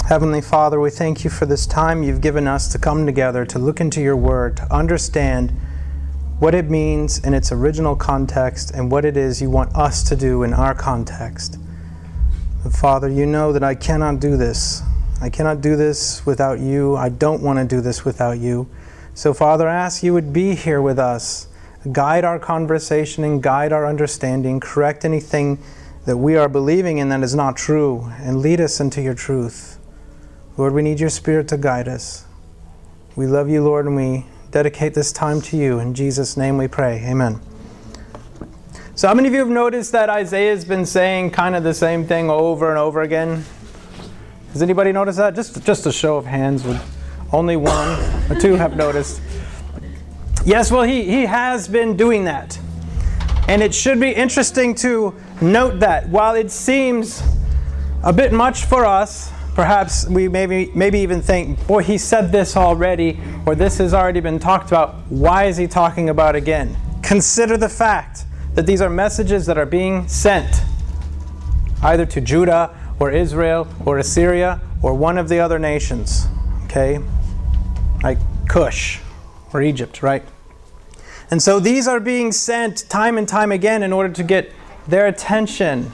Heavenly Father, we thank you for this time you've given us to come together, to look into your word, to understand what it means in its original context and what it is you want us to do in our context. And Father, you know that I cannot do this. I cannot do this without you. I don't want to do this without you. So Father, I ask you would be here with us. Guide our conversation and guide our understanding. Correct anything that we are believing in that is not true, and lead us into your truth. Lord, we need your Spirit to guide us. We love you, Lord, and we dedicate this time to you. In Jesus' name we pray. Amen. So how many of you have noticed that Isaiah has been saying kind of the same thing over and over again? Has anybody noticed that? Just a show of hands. With only one or two have noticed. Yes, well, he has been doing that. And it should be interesting to note that while it seems a bit much for us, perhaps we maybe even think, boy, he said this already, or this has already been talked about. Why is he talking about it again? Consider the fact that these are messages that are being sent either to Judah or Israel or Assyria or one of the other nations, okay? Like Cush or Egypt, right? And so these are being sent time and time again in order to get their attention.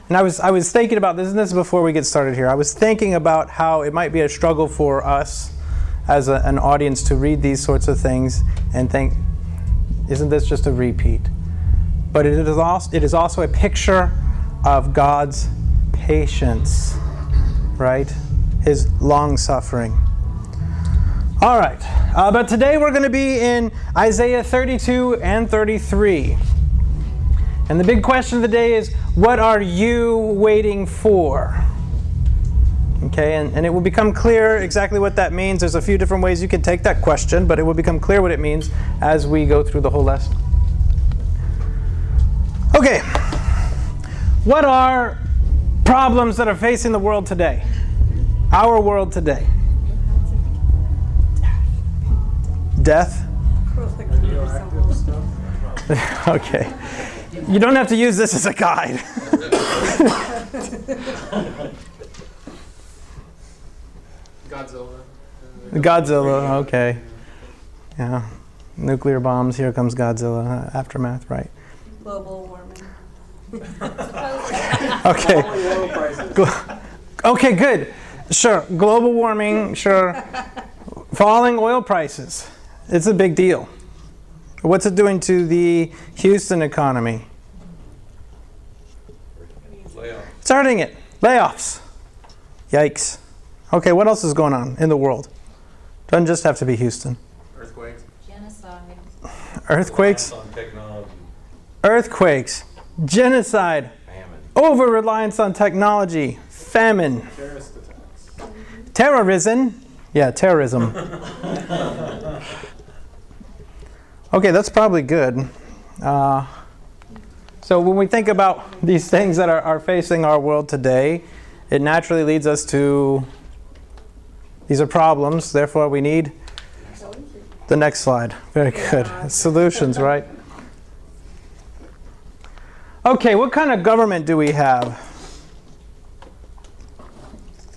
And I was thinking about this, and this is before we get started here. I was thinking about how it might be a struggle for us as an audience to read these sorts of things and think, isn't this just a repeat? But it is also a picture of God's patience, right? His long-suffering. All right, but today we're going to be in Isaiah 32 and 33. And the big question of the day is, what are you waiting for? Okay, and it will become clear exactly what that means. There's a few different ways you can take that question, but it will become clear what it means as we go through the whole lesson. Okay, what are problems that are facing the world today? Our world today? Death? Okay. You don't have to use this as a guide. Godzilla, okay. Yeah. Nuclear bombs, here comes Godzilla. Aftermath, right. Global warming. Okay. Okay, good. Sure. Global warming, sure. Falling oil prices. It's a big deal. What's it doing to the Houston economy? It's hurting it. Layoffs. Yikes. Okay, what else is going on in the world? Doesn't just have to be Houston. Earthquakes. Genocide. Earthquakes. On technology. Earthquakes. Genocide. Famine. Over-reliance on technology. Famine. Terrorist attacks. Terrorism. Yeah, terrorism. Okay, that's probably good. So when we think about these things that are facing our world today, it naturally leads us to, these are problems, therefore we need the next slide. Very good. Solutions, right? Okay, what kind of government do we have?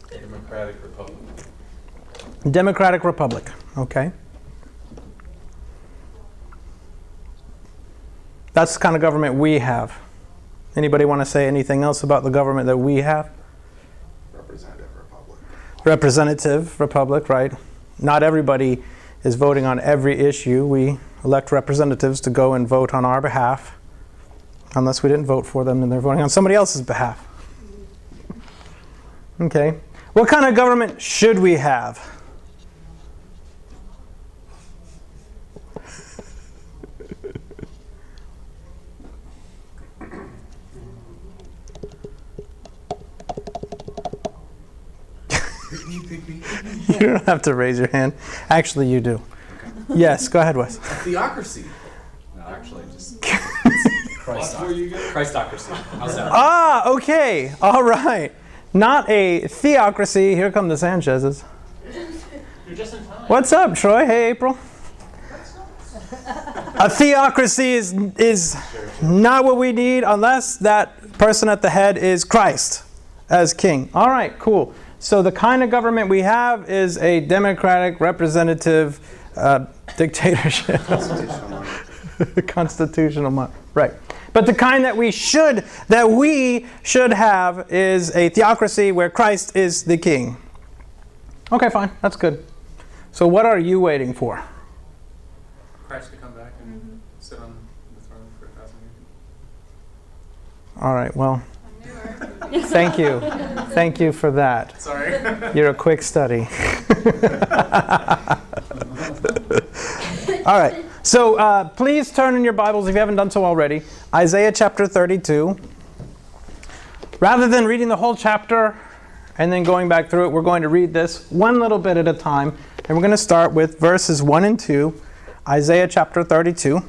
Democratic Republic. Democratic Republic, okay. That's the kind of government we have. Anybody want to say anything else about the government that we have? Representative Republic. Representative Republic, right. Not everybody is voting on every issue. We elect representatives to go and vote on our behalf. Unless we didn't vote for them and they're voting on somebody else's behalf. Okay. What kind of government should we have? You don't have to raise your hand. Actually, you do. Yes, go ahead, Wes. Theocracy. No, actually, just Christocracy. How's that? Ah, okay. All right. Not a theocracy. Here come the Sanchez's. You're just in time. What's up, Troy? Hey, April. A theocracy is not what we need unless that person at the head is Christ as king. All right, cool. So the kind of government we have is a democratic representative dictatorship. Constitutional monarchy. Right. But the kind that we should have is a theocracy where Christ is the king. Okay, fine. That's good. So what are you waiting for? Christ to come back and sit on the throne for 1,000 years. All right, well, thank you. Thank you for that. Sorry. You're a quick study. All right, so please turn in your Bibles, if you haven't done so already, Isaiah chapter 32. Rather than reading the whole chapter and then going back through it, we're going to read this one little bit at a time. And we're going to start with verses 1 and 2, Isaiah chapter 32.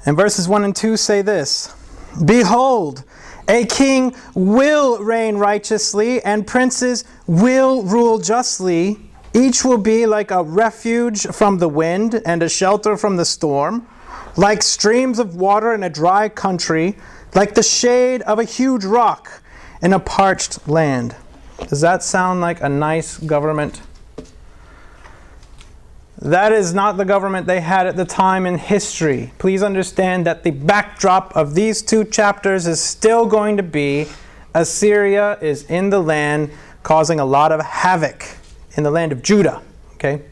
And verses 1 and 2 say this: Behold, a king will reign righteously, and princes will rule justly. Each will be like a refuge from the wind and a shelter from the storm, like streams of water in a dry country, like the shade of a huge rock in a parched land. Does that sound like a nice government? That is not the government they had at the time in history. Please understand that the backdrop of these two chapters is still going to be Assyria is in the land, causing a lot of havoc in the land of Judah. Okay?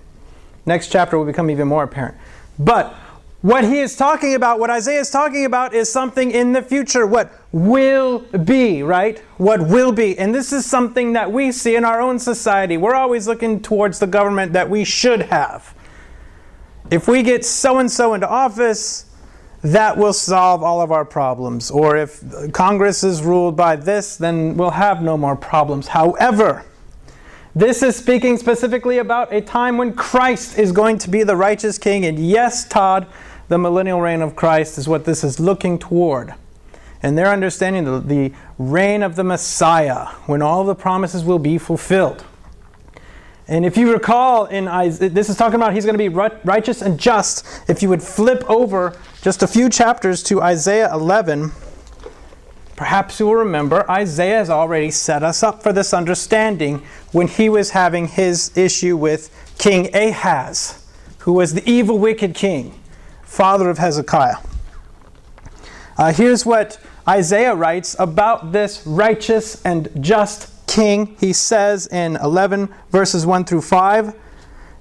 Next chapter will become even more apparent. But what he is talking about, what Isaiah is talking about, is something in the future. What will be, right? What will be. And this is something that we see in our own society. We're always looking towards the government that we should have. If we get so-and-so into office, that will solve all of our problems. Or if Congress is ruled by this, then we'll have no more problems. However, this is speaking specifically about a time when Christ is going to be the righteous king. And yes, Todd, the millennial reign of Christ is what this is looking toward. And they're understanding the reign of the Messiah, when all the promises will be fulfilled. And if you recall, this is talking about he's going to be righteous and just. If you would flip over just a few chapters to Isaiah 11, perhaps you will remember Isaiah has already set us up for this understanding when he was having his issue with King Ahaz, who was the evil, wicked king, father of Hezekiah. Here's what Isaiah writes about this righteous and just king. He says in 11 verses 1 through 5,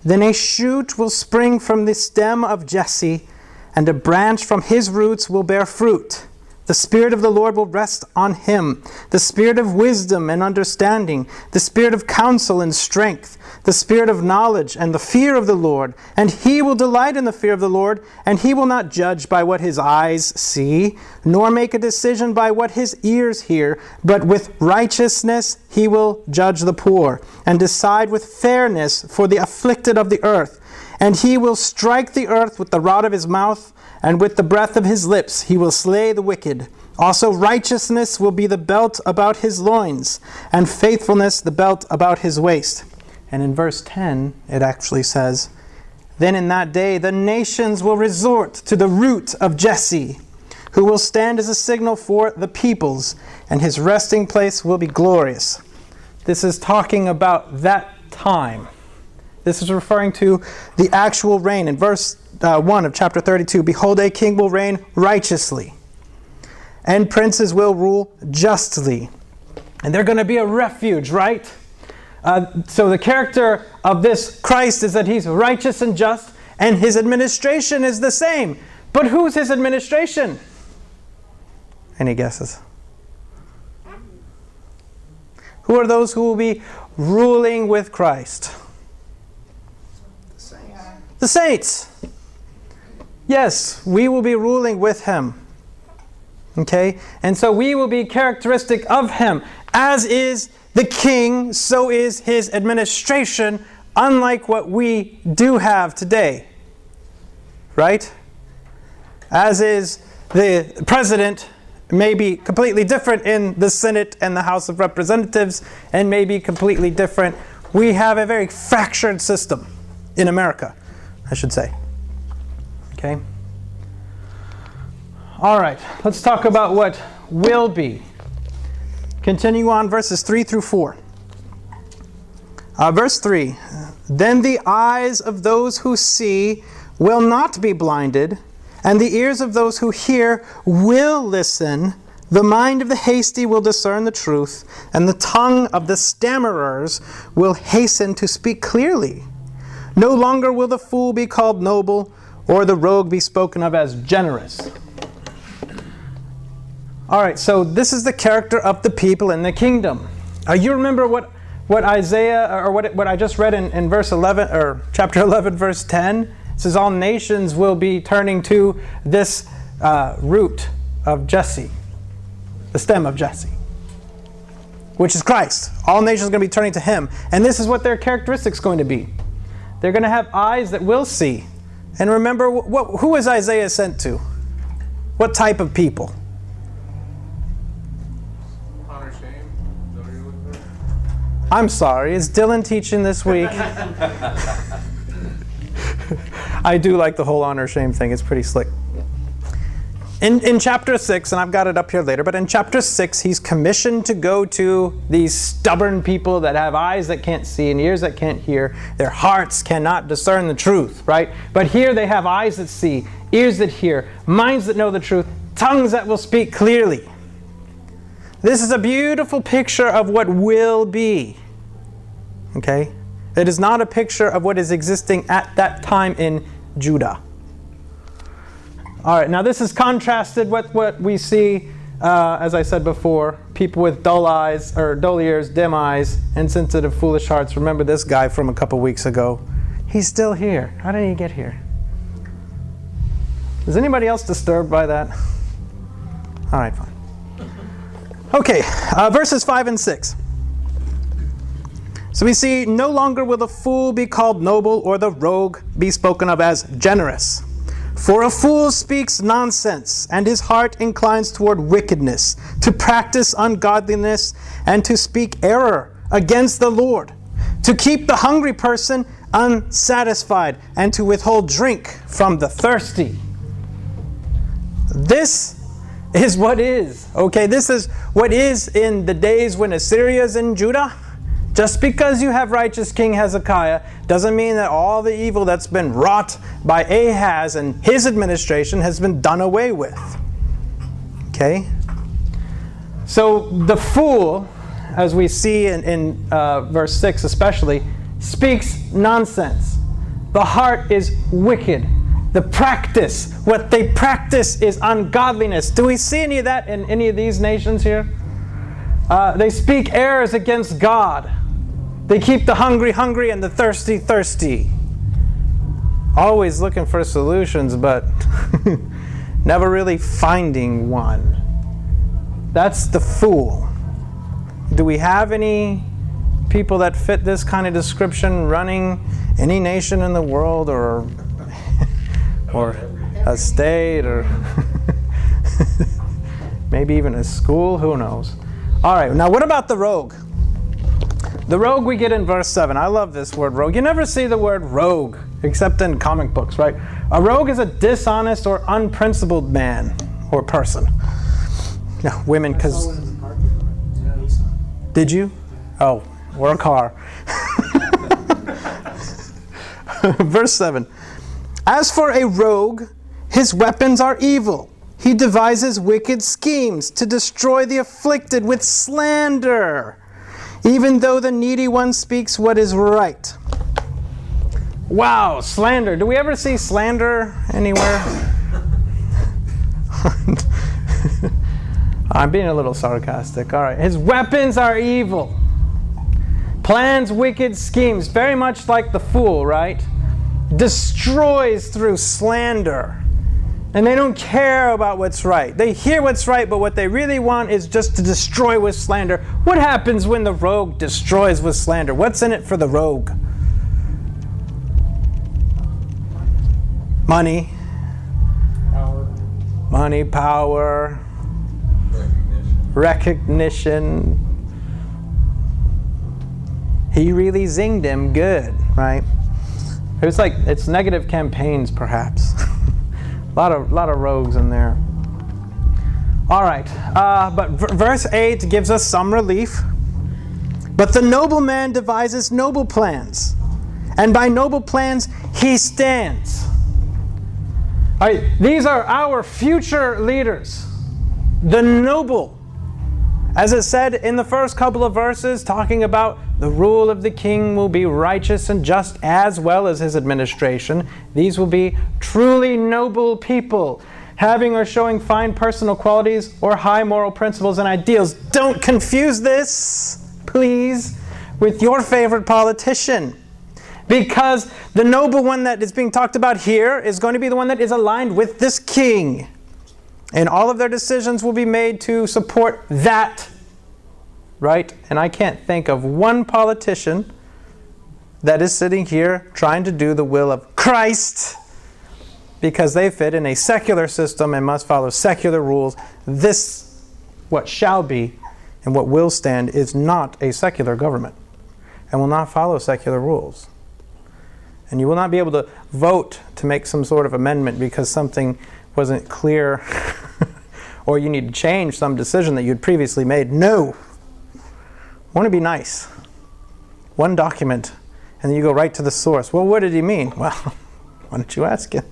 Then a shoot will spring from the stem of Jesse, and a branch from his roots will bear fruit. The Spirit of the Lord will rest on him, the Spirit of wisdom and understanding, the Spirit of counsel and strength, the Spirit of knowledge and the fear of the Lord. And he will delight in the fear of the Lord, and he will not judge by what his eyes see, nor make a decision by what his ears hear, but with righteousness he will judge the poor, and decide with fairness for the afflicted of the earth. And he will strike the earth with the rod of his mouth, and with the breath of his lips he will slay the wicked. Also righteousness will be the belt about his loins, and faithfulness the belt about his waist. And in verse 10, it actually says, Then in that day the nations will resort to the root of Jesse, who will stand as a signal for the peoples, and his resting place will be glorious. This is talking about that time. This is referring to the actual reign. In verse 1 of chapter 32, Behold, a king will reign righteously, and princes will rule justly. And they're going to be a refuge, right? So the character of this Christ is that he's righteous and just, and his administration is the same. But who's his administration? Any guesses? Who are those who will be ruling with Christ? The saints. Yes, we will be ruling with him. Okay? And so we will be characteristic of him. As is the king, so is his administration, unlike what we do have today. Right? As is the president, may be completely different in the Senate and the House of Representatives, and may be completely different. We have a very fractured system in America, I should say. Okay? All right, let's talk about what will be. Continue on verses 3 through 4. Verse 3. Then the eyes of those who see will not be blinded, and the ears of those who hear will listen. The mind of the hasty will discern the truth, and the tongue of the stammerers will hasten to speak clearly. No longer will the fool be called noble, or the rogue be spoken of as generous. All right, so this is the character of the people in the kingdom. You remember what Isaiah, or what I just read in verse 11, or chapter 11, verse 10? It says, all nations will be turning to this root of Jesse, the stem of Jesse, which is Christ. All nations are going to be turning to him. And this is what their characteristic's going to be. They're going to have eyes that will see. And remember, who was Isaiah sent to? What type of people? Honor, shame. Is that what you're looking for? I'm sorry, is Dylan teaching this week? I do like the whole honor shame thing. It's pretty slick. In chapter 6, and I've got it up here later, but in chapter 6, he's commissioned to go to these stubborn people that have eyes that can't see and ears that can't hear. Their hearts cannot discern the truth, right? But here they have eyes that see, ears that hear, minds that know the truth, tongues that will speak clearly. This is a beautiful picture of what will be. Okay? It is not a picture of what is existing at that time in Judah. All right, now this is contrasted with what we see, as I said before, people with dull eyes, or dull ears, dim eyes, insensitive, foolish hearts. Remember this guy from a couple weeks ago. He's still here. How did he get here? Is anybody else disturbed by that? All right, fine. Okay, verses 5 and 6. So we see, no longer will the fool be called noble, or the rogue be spoken of as generous. For a fool speaks nonsense, and his heart inclines toward wickedness, to practice ungodliness, and to speak error against the Lord, to keep the hungry person unsatisfied, and to withhold drink from the thirsty. This is what is. Okay, this is what is in the days when Assyria is in Judah. Just because you have righteous King Hezekiah doesn't mean that all the evil that's been wrought by Ahaz and his administration has been done away with. Okay? So the fool, as we see in verse 6 especially, speaks nonsense. The heart is wicked. The practice, what they practice is ungodliness. Do we see any of that in any of these nations here? They speak errors against God. They keep the hungry hungry and the thirsty thirsty. Always looking for solutions, but never really finding one. That's the fool. Do we have any people that fit this kind of description running any nation in the world, or a state, or maybe even a school? Who knows? All right, now what about the rogue? The rogue we get in verse 7. I love this word rogue. You never see the word rogue except in comic books, right? A rogue is a dishonest or unprincipled man or person. No, women, because... Did you? Oh, or a car. Verse 7. As for a rogue, his weapons are evil. He devises wicked schemes to destroy the afflicted with slander, even though the needy one speaks what is right. Wow, slander. Do we ever see slander anywhere? I'm being a little sarcastic. All right. His weapons are evil. Plans wicked schemes, very much like the fool, right? Destroys through slander. And they don't care about what's right. They hear what's right, but what they really want is just to destroy with slander. What happens when the rogue destroys with slander? What's in it for the rogue? Money. Power. Money, power. Recognition. He really zinged him good, right? It's negative campaigns, perhaps. A lot of rogues in there. All right, but verse 8 gives us some relief. But the noble man devises noble plans, and by noble plans he stands. All right, these are our future leaders, the noble. As it said in the first couple of verses, talking about the rule of the king will be righteous and just as well as his administration. These will be truly noble people, having or showing fine personal qualities or high moral principles and ideals. Don't confuse this, please, with your favorite politician. Because the noble one that is being talked about here is going to be the one that is aligned with this king. And all of their decisions will be made to support that. Right? And I can't think of one politician that is sitting here trying to do the will of Christ because they fit in a secular system and must follow secular rules. This, what shall be and what will stand, is not a secular government and will not follow secular rules. And you will not be able to vote to make some sort of amendment because something wasn't clear or you need to change some decision that you'd previously made. No. I want to be nice. One document, and then you go right to the source. Well, what did he mean? Well, why don't you ask him?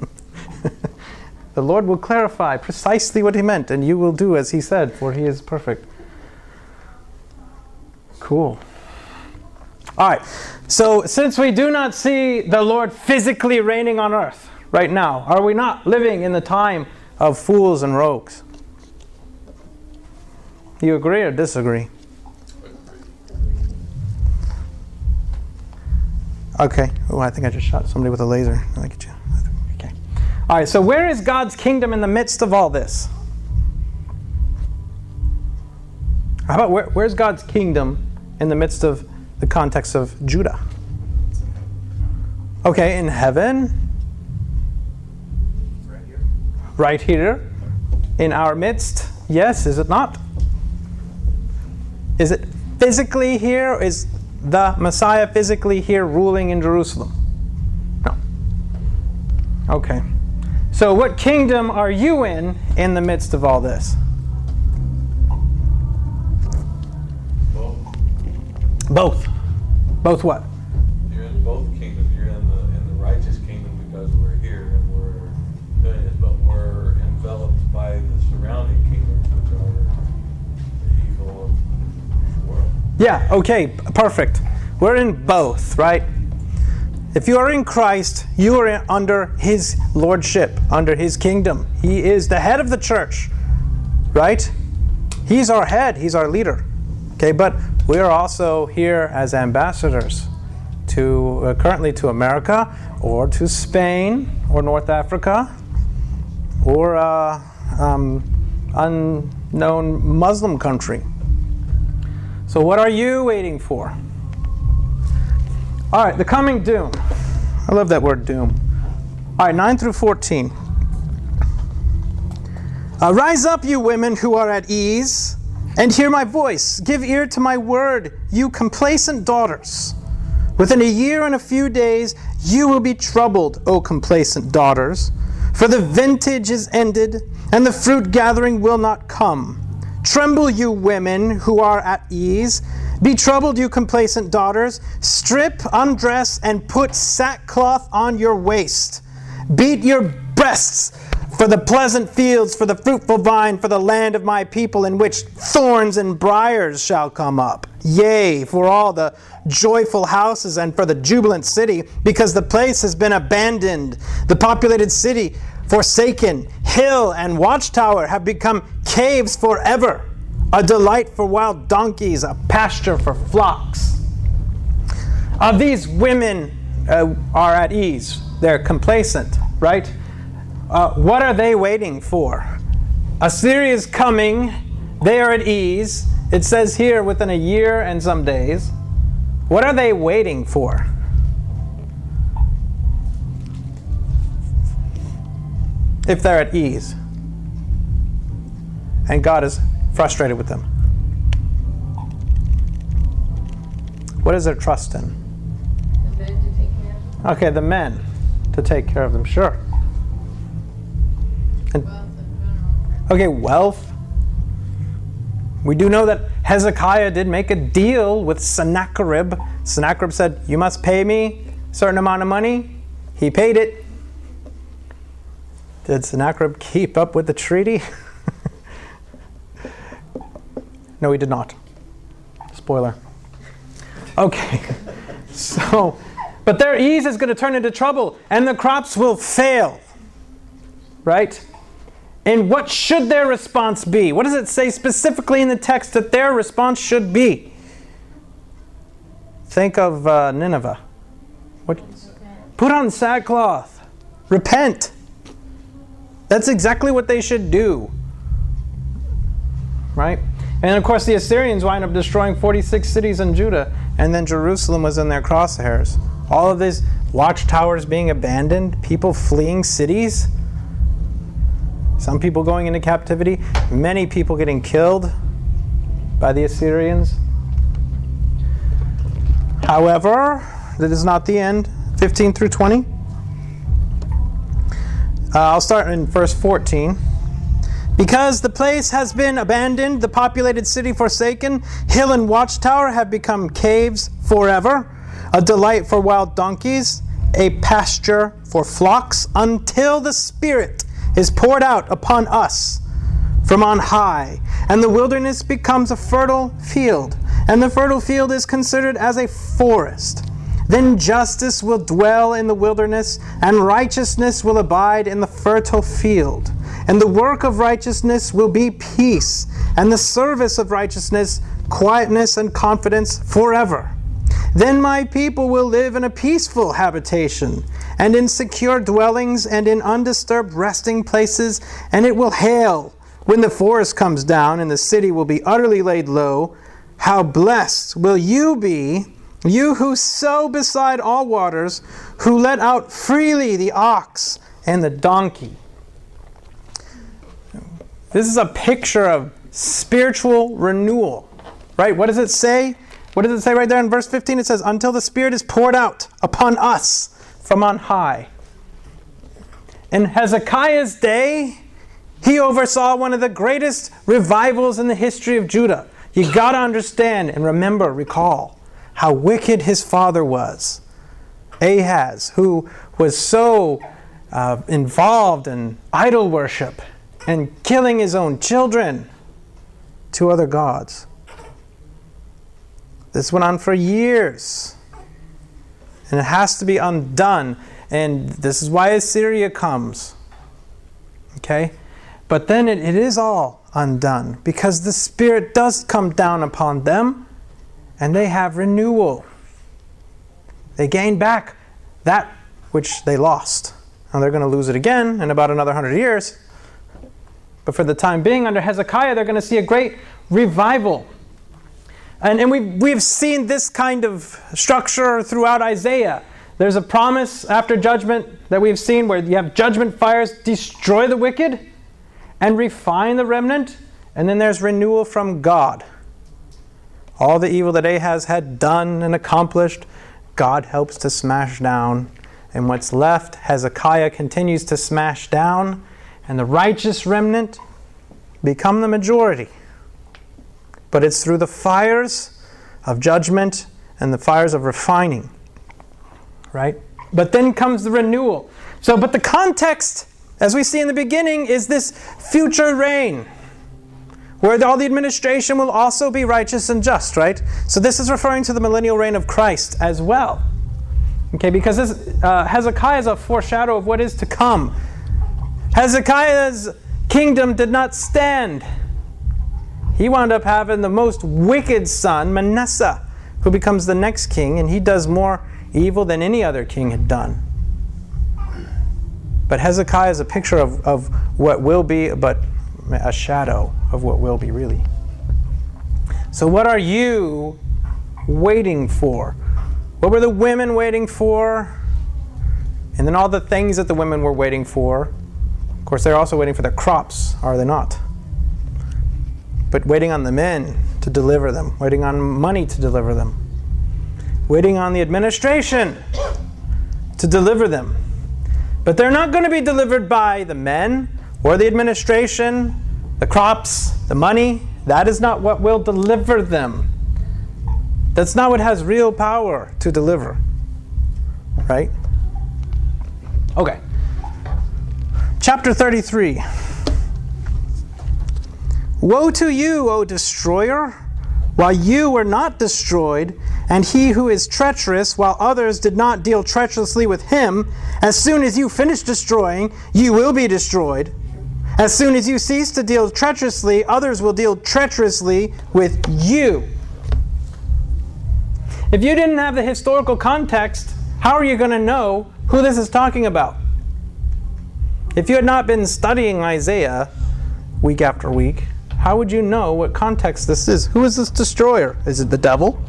The Lord will clarify precisely what he meant, and you will do as he said, for he is perfect. Cool. All right. So, since we do not see the Lord physically reigning on earth right now, are we not living in the time of fools and rogues? You agree or disagree? Okay. Oh, I think I just shot somebody with a laser. Look at you. Okay. All right. So where is God's kingdom in the midst of all this? How about where's God's kingdom in the midst of the context of Judah? Okay, in heaven. Right here. Right here. In our midst. Yes, is it not? Is it physically here? Or is the Messiah physically here ruling in Jerusalem? No. Okay. So what kingdom are you in the midst of all this? Both. Both what? You're in both kingdoms. You're in the righteous kingdom because we're here and we're doing this, but we're enveloped by the surrounding kingdoms, which are the evil of the world. Yeah, okay, perfect. We're in both, right? If you are in Christ, you are under his lordship, under his kingdom. He is the head of the church, right? He's our head, he's our leader. Okay, but we are also here as ambassadors to currently to America or to Spain or North Africa or unknown Muslim country. So what are you waiting for? All right, the coming doom. I love that word doom. All right, 9 through 14. Rise up, you women who are at ease, and hear my voice. Give ear to my word, you complacent daughters. Within a year and a few days, you will be troubled, O complacent daughters. For the vintage is ended, and the fruit gathering will not come. Tremble, you women who are at ease. Be troubled, you complacent daughters. Strip, undress, and put sackcloth on your waist. Beat your breasts for the pleasant fields, for the fruitful vine, for the land of my people, in which thorns and briars shall come up. Yea, for all the joyful houses, and for the jubilant city, because the place has been abandoned. The populated city forsaken, hill and watchtower have become caves forever, a delight for wild donkeys, a pasture for flocks. These women are at ease. They're complacent, right? What are they waiting for? Assyria is coming. They are at ease. It says here within a year and some days. What are they waiting for? If they're at ease and God is frustrated with them, what is their trust in? The men to take care of them. Okay, the men to take care of them, sure. And, Wealth in general. okay, wealth. We do know that Hezekiah did make a deal with Sennacherib. Sennacherib said, you must pay me a certain amount of money. He paid it. Did Sennacherib keep up with the treaty? No, he did not. Spoiler. Okay. So, but their ease is going to turn into trouble, and the crops will fail. Right? And what should their response be? What does it say specifically in the text that their response should be? Think of Nineveh. What? Put on sackcloth. Repent. That's exactly what they should do. Right? And of course the Assyrians wind up destroying 46 cities in Judah, and then Jerusalem was in their crosshairs. All of these watchtowers being abandoned, people fleeing cities, some people going into captivity, many people getting killed by the Assyrians. However, that is not the end. 15 through 20. I'll start in verse 14. Because the place has been abandoned, the populated city forsaken, hill and watchtower have become caves forever, a delight for wild donkeys, a pasture for flocks, until the Spirit is poured out upon us from on high, and the wilderness becomes a fertile field, and the fertile field is considered as a forest. Then justice will dwell in the wilderness, and righteousness will abide in the fertile field. And the work of righteousness will be peace, and the service of righteousness, quietness and confidence forever. Then my people will live in a peaceful habitation, and in secure dwellings, and in undisturbed resting places, and it will hail when the forest comes down, and the city will be utterly laid low. How blessed will you be, you who sow beside all waters, who let out freely the ox and the donkey. This is a picture of spiritual renewal, right? What does it say? What does it say right there in verse 15? It says, until the Spirit is poured out upon us from on high. In Hezekiah's day, he oversaw one of the greatest revivals in the history of Judah. You got to understand and remember, recall how wicked his father was. Ahaz, who was so involved in idol worship and killing his own children to other gods. This went on for years. And it has to be undone. And this is why Assyria comes. Okay? But then it is all undone. Because the Spirit does come down upon them. And they have renewal. They gain back that which they lost. Now they're going to lose it again in about another 100 years. But for the time being, under Hezekiah, they're going to see a great revival. And we've seen this kind of structure throughout Isaiah. There's a promise after judgment that we've seen where you have judgment fires destroy the wicked and refine the remnant. And then there's renewal from God. All the evil that Ahaz had done and accomplished, God helps to smash down. And what's left, Hezekiah continues to smash down. And the righteous remnant become the majority. But it's through the fires of judgment and the fires of refining. Right? But then comes the renewal. But the context, as we see in the beginning, is this future reign, where all the administration will also be righteous and just, right? So this is referring to the millennial reign of Christ as well. Okay, because Hezekiah is a foreshadow of what is to come. Hezekiah's kingdom did not stand. He wound up having the most wicked son, Manasseh, who becomes the next king, and he does more evil than any other king had done. But Hezekiah is a picture of what will be, but a shadow of what will be really. So what are you waiting for? What were the women waiting for? And then all the things that the women were waiting for. Of course, they're also waiting for their crops, are they not? But waiting on the men to deliver them, waiting on money to deliver them, waiting on the administration to deliver them. But they're not going to be delivered by the men or the administration, the crops, the money. That is not what will deliver them. That's not what has real power to deliver. Right? Okay. Chapter 33. Woe to you, O destroyer, while you were not destroyed, and he who is treacherous, while others did not deal treacherously with him. As soon as you finish destroying, you will be destroyed. As soon as you cease to deal treacherously, others will deal treacherously with you. If you didn't have the historical context, how are you going to know who this is talking about? If you had not been studying Isaiah week after week, how would you know what context this is? Who is this destroyer? Is it the devil?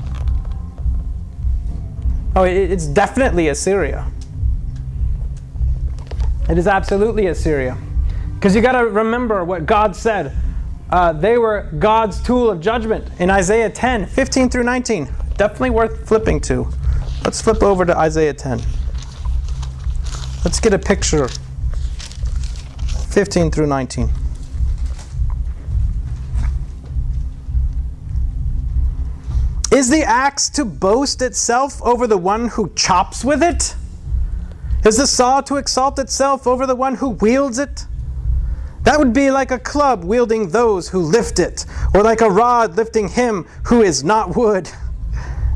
Oh, it's definitely Assyria. It is absolutely Assyria. Because you got to remember what God said. They were God's tool of judgment in Isaiah 10, 15 through 19. Definitely worth flipping to. Let's flip over to Isaiah 10. Let's get a picture. 15 through 19. Is the axe to boast itself over the one who chops with it? Is the saw to exalt itself over the one who wields it? That would be like a club wielding those who lift it, or like a rod lifting him who is not wood.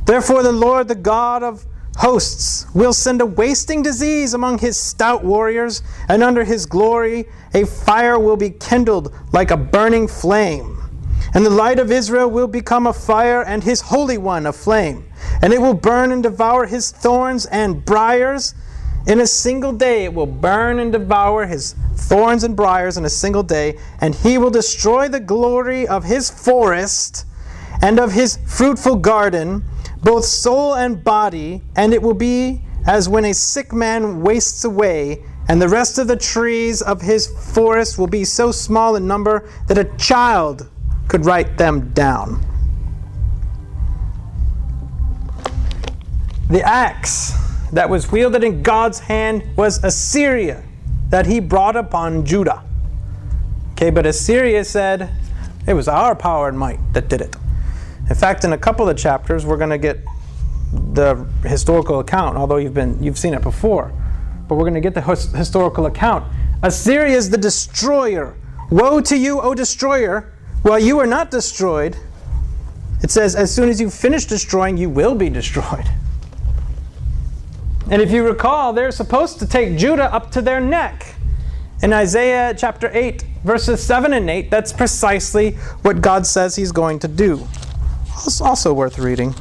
Therefore the Lord, the God of hosts, will send a wasting disease among his stout warriors, and under his glory a fire will be kindled like a burning flame. And the light of Israel will become a fire, and his Holy One a flame. And it will burn and devour his thorns and briars. In a single day it will burn and devour his thorns and briars in a single day. And he will destroy the glory of his forest and of his fruitful garden, both soul and body. And it will be as when a sick man wastes away, and the rest of the trees of his forest will be so small in number that a child could write them down. The axe that was wielded in God's hand was Assyria, that he brought upon Judah. Okay, but Assyria said it was our power and might that did it. In fact, in a couple of chapters, we're going to get the historical account, although you've seen it before. But we're going to get the historical account. Assyria is the destroyer. Woe to you, O destroyer! While you are not destroyed, it says, as soon as you finish destroying, you will be destroyed. And if you recall, they're supposed to take Judah up to their neck. In Isaiah chapter 8, verses 7 and 8, that's precisely what God says he's going to do. It's also worth reading.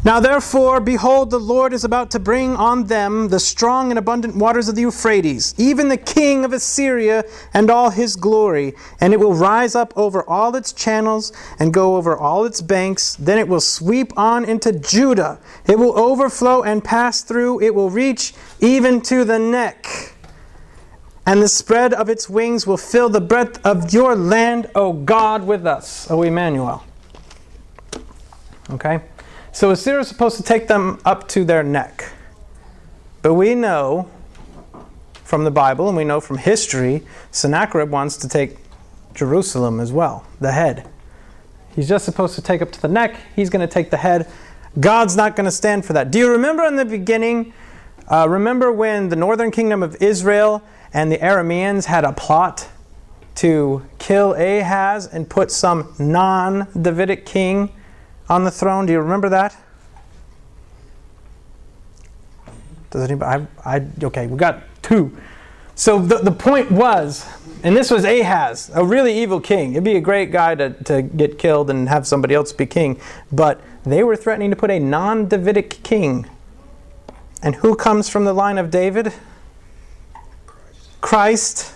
Now therefore, behold, the Lord is about to bring on them the strong and abundant waters of the Euphrates, even the king of Assyria and all his glory. And it will rise up over all its channels and go over all its banks. Then it will sweep on into Judah. It will overflow and pass through. It will reach even to the neck. And the spread of its wings will fill the breadth of your land, O God, with us. O Emmanuel. Okay? So Assyria is supposed to take them up to their neck. But we know from the Bible, and we know from history, Sennacherib wants to take Jerusalem as well, the head. He's just supposed to take up to the neck. He's going to take the head. God's not going to stand for that. Do you remember in the beginning, remember when the northern kingdom of Israel and the Arameans had a plot to kill Ahaz and put some non-Davidic king on the throne? Do you remember that? Does anybody? Okay, we got two. So the point was, and this was Ahaz, a really evil king. It'd be a great guy to get killed and have somebody else be king. But they were threatening to put a non-Davidic king. And who comes from the line of David? Christ.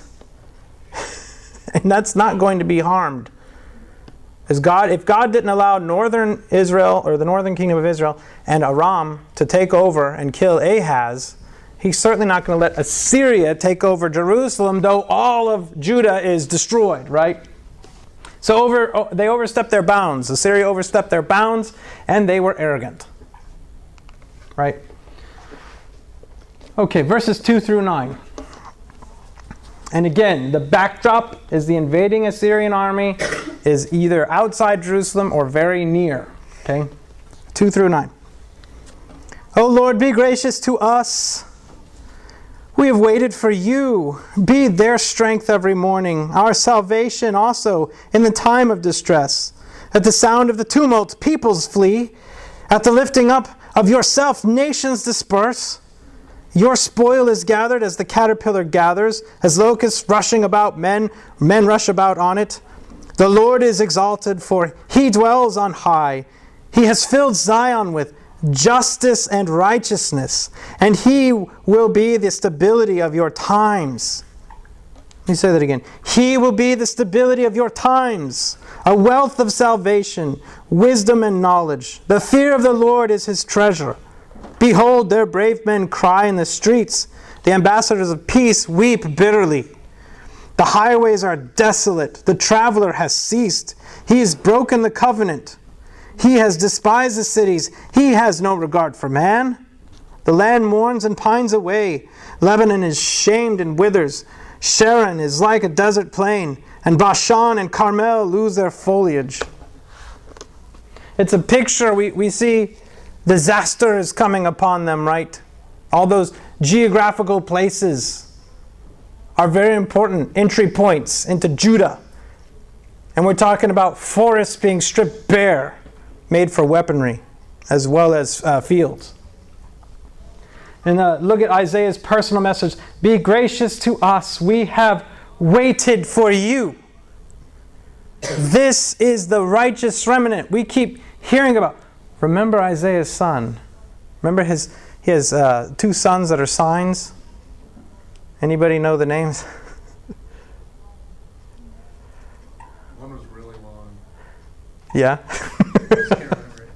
And that's not going to be harmed. If God didn't allow northern Israel, or the northern kingdom of Israel, and Aram to take over and kill Ahaz, he's certainly not going to let Assyria take over Jerusalem, though all of Judah is destroyed, right? So they overstepped their bounds. Assyria overstepped their bounds, and they were arrogant. Right? Okay, verses 2 through 9. And again, the backdrop is the invading Assyrian army is either outside Jerusalem or very near. Okay? 2 through 9. O Lord, be gracious to us. We have waited for you. Be their strength every morning, our salvation also in the time of distress. At the sound of the tumult, peoples flee. At the lifting up of yourself, nations disperse. Your spoil is gathered as the caterpillar gathers, as locusts rushing about men rush about on it. The Lord is exalted, for he dwells on high. He has filled Zion with justice and righteousness, and he will be the stability of your times. Let me say that again. He will be the stability of your times, a wealth of salvation, wisdom and knowledge. The fear of the Lord is his treasure. Behold, their brave men cry in the streets. The ambassadors of peace weep bitterly. The highways are desolate. The traveler has ceased. He has broken the covenant. He has despised the cities. He has no regard for man. The land mourns and pines away. Lebanon is shamed and withers. Sharon is like a desert plain, and Bashan and Carmel lose their foliage. It's a picture. We see disaster is coming upon them, right? All those geographical places are very important entry points into Judah. And we're talking about forests being stripped bare, made for weaponry, as well as fields. And look at Isaiah's personal message. Be gracious to us. We have waited for you. This is the righteous remnant we keep hearing about. Remember Isaiah's son. Remember he has 2 sons that are signs. Anybody know the names? One was really long. Yeah. I just can't remember it.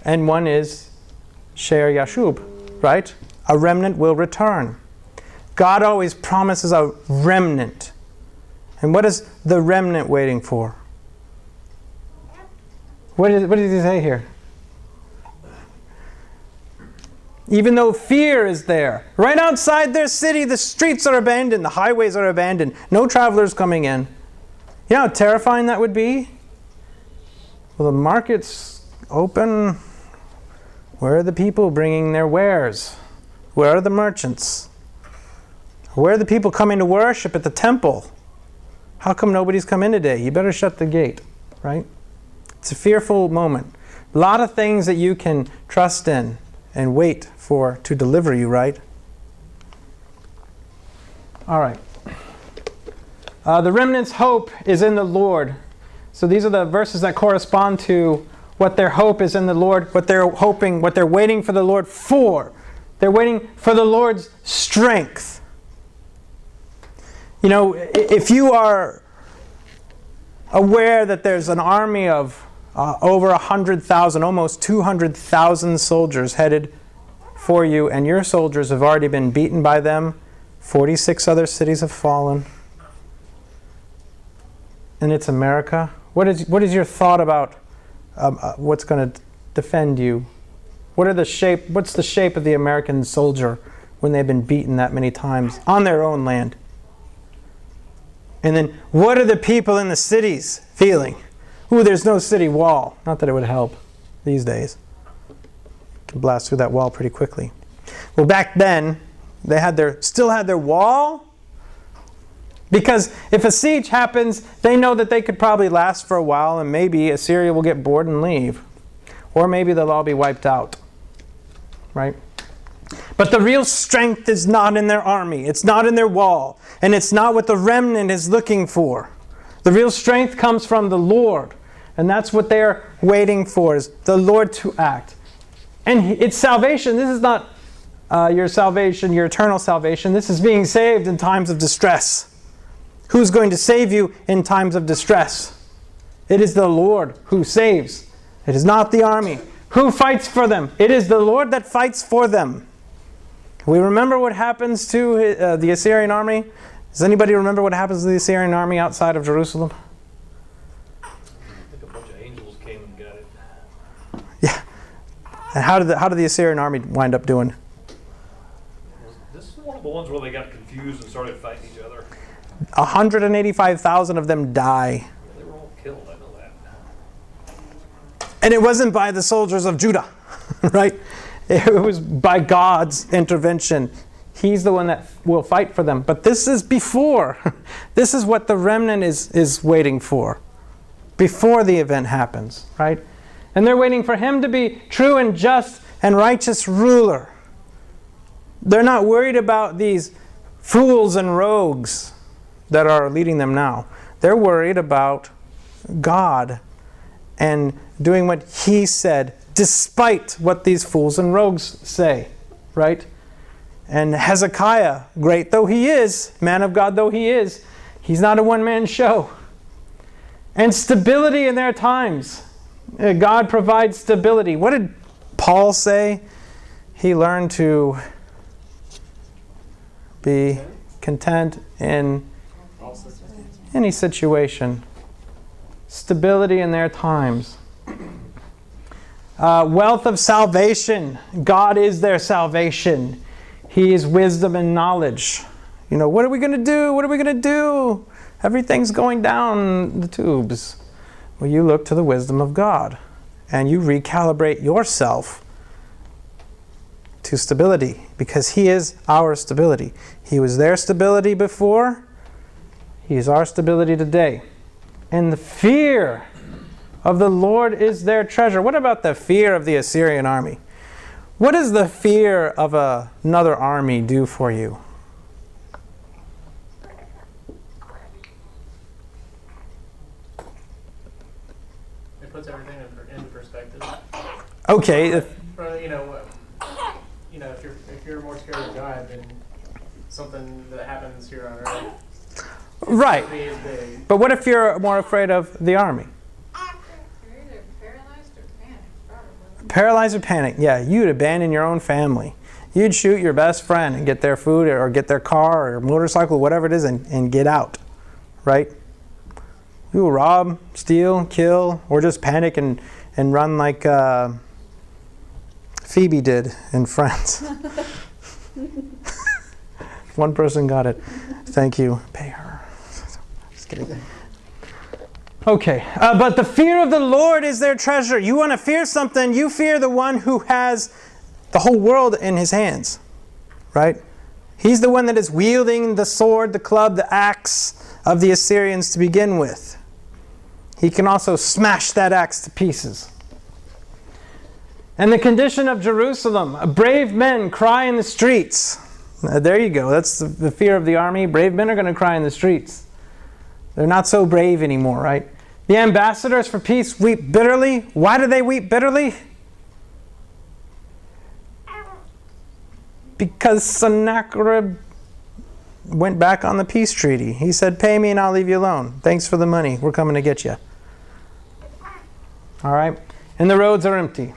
And one is Shear Yashub, right? A remnant will return. God always promises a remnant. And what is the remnant waiting for? What did he say here? Even though fear is there, right outside their city, the streets are abandoned, the highways are abandoned, no travelers coming in. You know how terrifying that would be? Well, the market's open. Where are the people bringing their wares? Where are the merchants? Where are the people coming to worship at the temple? How come nobody's come in today? You better shut the gate, right? It's a fearful moment. A lot of things that you can trust in and wait for to deliver you, right? All right. The remnant's hope is in the Lord. So these are the verses that correspond to what their hope is in the Lord, what they're hoping, what they're waiting for the Lord for. They're waiting for the Lord's strength. You know, if you are aware that there's an army of over 100,000, almost 200,000 soldiers headed for you, and your soldiers have already been beaten by them, 46 other cities have fallen, and it's America. What is your thought about what's going to defend you? What's the shape of the American soldier when they've been beaten that many times on their own land? And then what are the people in the cities feeling? Ooh, there's no city wall. Not that it would help these days. You can blast through that wall pretty quickly. Well, back then, they still had their wall. Because if a siege happens, they know that they could probably last for a while, and maybe Assyria will get bored and leave. Or maybe they'll all be wiped out. Right? But the real strength is not in their army. It's not in their wall. And it's not what the remnant is looking for. The real strength comes from the Lord. And that's what they're waiting for, is the Lord to act. And it's salvation. This is not your salvation, your eternal salvation. This is being saved in times of distress. Who's going to save you in times of distress? It is the Lord who saves. It is not the army. Who fights for them? It is the Lord that fights for them. We remember what happens to the Assyrian army. Does anybody remember what happens to the Assyrian army outside of Jerusalem? I think a bunch of angels came and got it. Yeah. And how did the Assyrian army wind up doing? This is one of the ones where they got confused and started fighting each other. other. 185,000 of them die. They were all killed, I know that. And it wasn't by the soldiers of Judah, right? It was by God's intervention. He's the one that will fight for them. But this is before. This is what the remnant is waiting for. Before the event happens, right? And they're waiting for him to be true and just and righteous ruler. They're not worried about these fools and rogues that are leading them now. They're worried about God and doing what he said, despite what these fools and rogues say, right? And Hezekiah, great though he is, man of God though he is, he's not a one-man show. And stability in their times. God provides stability. What did Paul say? He learned to be content in any situation. Stability in their times. Wealth of salvation. God is their salvation. He is wisdom and knowledge. You know, what are we going to do? What are we going to do? Everything's going down the tubes. Well, you look to the wisdom of God and you recalibrate yourself to stability because he is our stability. He was their stability before. He is our stability today. And the fear of the Lord is their treasure. What about the fear of the Assyrian army? What does the fear of another army do for you? It puts everything into perspective. Okay. If you're more scared of God than something that happens here on earth, Right. it'll be as big. But what if you're more afraid of the army? You're either paralyzed or panicked, probably. Paralyzed or panic. Yeah, you'd abandon your own family. You'd shoot your best friend and get their food or get their car or motorcycle, whatever it is, and get out. Right? You will rob, steal, kill, or just panic and run like Phoebe did in Friends. One person got it. Thank you. Pay her. Just kidding. Okay, but the fear of the Lord is their treasure. You want to fear something, you fear the one who has the whole world in his hands, right? He's the one that is wielding the sword, the club, the axe of the Assyrians to begin with. He can also smash that axe to pieces. And the condition of Jerusalem, brave men cry in the streets. There you go, that's the fear of the army. Brave men are going to cry in the streets. They're not so brave anymore, right? The ambassadors for peace weep bitterly. Why do they weep bitterly? Because Sennacherib went back on the peace treaty. He said, pay me and I'll leave you alone. Thanks for the money. We're coming to get you. All right? And the roads are empty.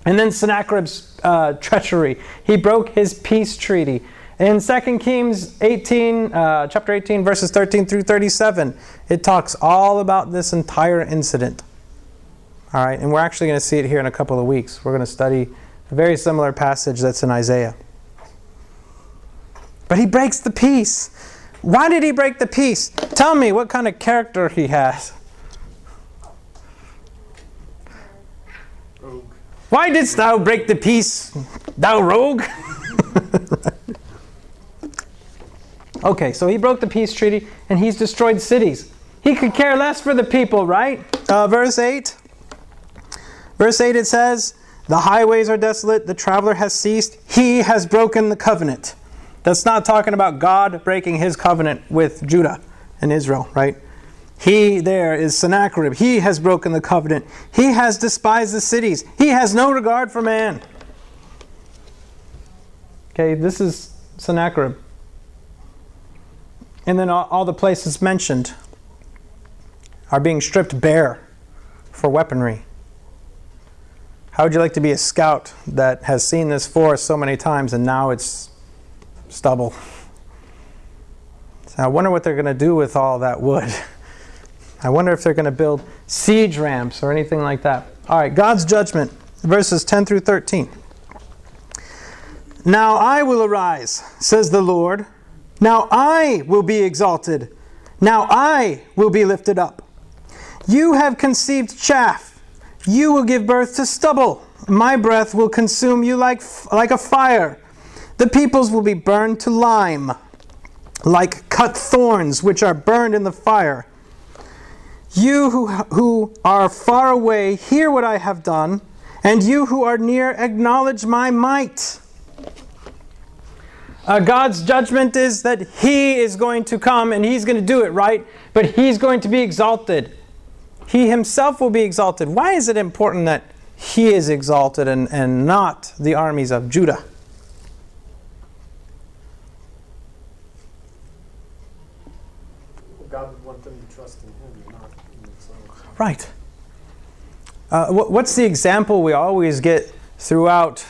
And then Sennacherib's treachery. He broke his peace treaty. In 2 Kings 18, chapter 18, verses 13 through 37, it talks all about this entire incident. All right, and we're actually going to see it here in a couple of weeks. We're going to study a very similar passage that's in Isaiah. But he breaks the peace. Why did he break the peace? Tell me what kind of character he has. Rogue. Why didst thou break the peace, thou rogue? Okay, so he broke the peace treaty and he's destroyed cities. He could care less for the people, right? Verse 8. Verse 8 it says, the highways are desolate, the traveler has ceased, he has broken the covenant. That's not talking about God breaking his covenant with Judah and Israel, right? He there is Sennacherib. He has broken the covenant. He has despised the cities. He has no regard for man. Okay, this is Sennacherib. And then all the places mentioned are being stripped bare for weaponry. How would you like to be a scout that has seen this forest so many times and now it's stubble? So I wonder what they're going to do with all that wood. I wonder if they're going to build siege ramps or anything like that. All right, God's judgment, verses 10 through 13. Now I will arise, says the Lord, Now I will be exalted. Now I will be lifted up. You have conceived chaff. You will give birth to stubble. My breath will consume you like a fire. The peoples will be burned to lime, like cut thorns which are burned in the fire. You who are far away, hear what I have done, and you who are near, acknowledge my might. God's judgment is that He is going to come and He's going to do it, right? But He's going to be exalted. He Himself will be exalted. Why is it important that He is exalted and not the armies of Judah? God would want them to trust in Him and not in themselves. Right. What's the example we always get throughout